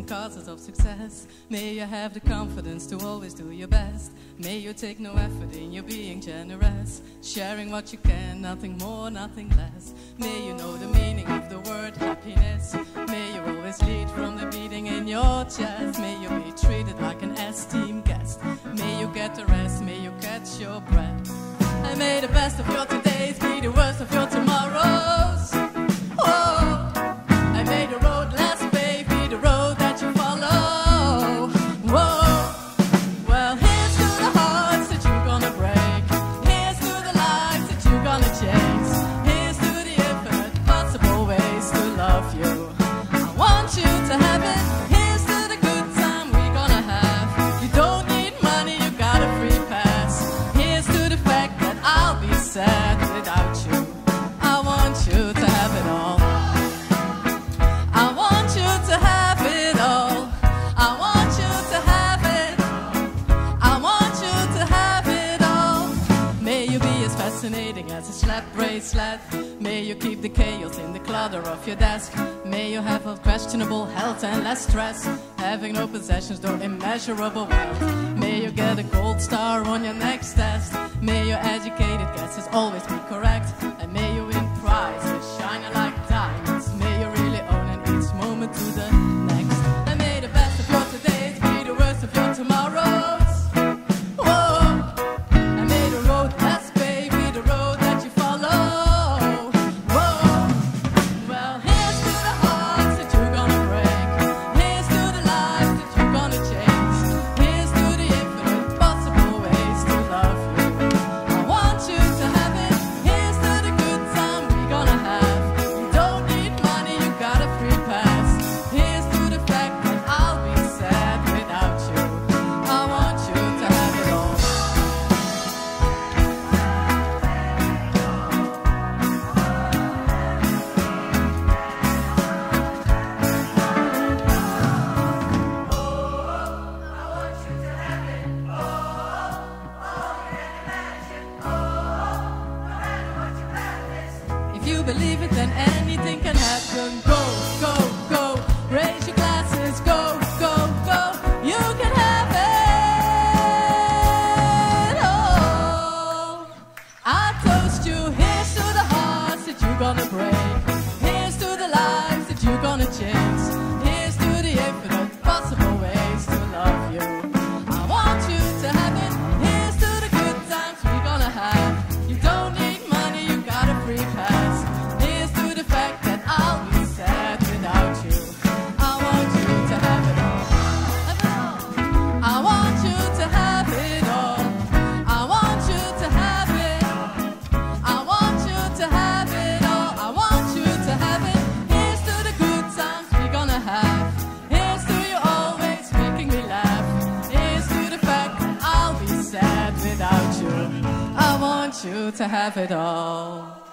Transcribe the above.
causes of success. May you have the confidence to always do your best. May you take no effort in your being generous, sharing what you can, nothing more, nothing less. May you know the meaning of the word happiness. May you always lead from the beating in your chest. May you be treated like an esteemed guest. May you get the rest, may you catch your breath. And may the best of your todays be the worst of your tomorrows. Whoa. And may the road less paved be the road that you follow. Whoa. Well, here's to the hearts that you're gonna break. Here's to the lives that you're gonna chase. Here's to the infinite possible ways to love you. I want you to have it. Here's to the good time we're gonna have. You don't need money, you got a free pass. Here's to the fact that I'll be sad without you. I want you to have it all. I want you to have it all. I want you to have it. I want you to have it all. May you be as fascinating as a slap bracelet. May you keep the chaos in the clutter of your desk. May you have a questionable health and less stress. Having no possessions, though immeasurable wealth. May you get a gold star on your next test. May your educated guesses always be correct. And may you win prizes shining like diamonds. May you really own in each moment to the next. And may the best of your todays be the worst of your tomorrows. Whoa. And may the road less paved be the road that you follow. Whoa. Well, here's to the hearts that you're gonna break. Here's to the lives that you're gonna change. Here's to the infinite possible ways to love you. I want you to have it. Here's to the good time we're gonna have. You don't need money, you got a free pass. Here's to the fact that I'll be sad without you. I want you to have it all. If you believe it, then anything can happen. Go, go, go. Raise your glasses. Go, go, go. You can have it all. I toast you. Here's to the hearts that you're gonna break. Here's to the lives that you're gonna change. Here's to the infinite possible ways to love you. I want you to have it. Here's to the good times we're gonna have. You don't need money, you got a free pass. Here's to the fact that I'll be sad without you. I want you to have it all. I want you to have it all. I want you to have it. I want you to have it all. I want you to have it. Here's to the good times we're gonna have. Here's to you always making me laugh. Here's to the fact that I'll be sad without you. I want you to have it all.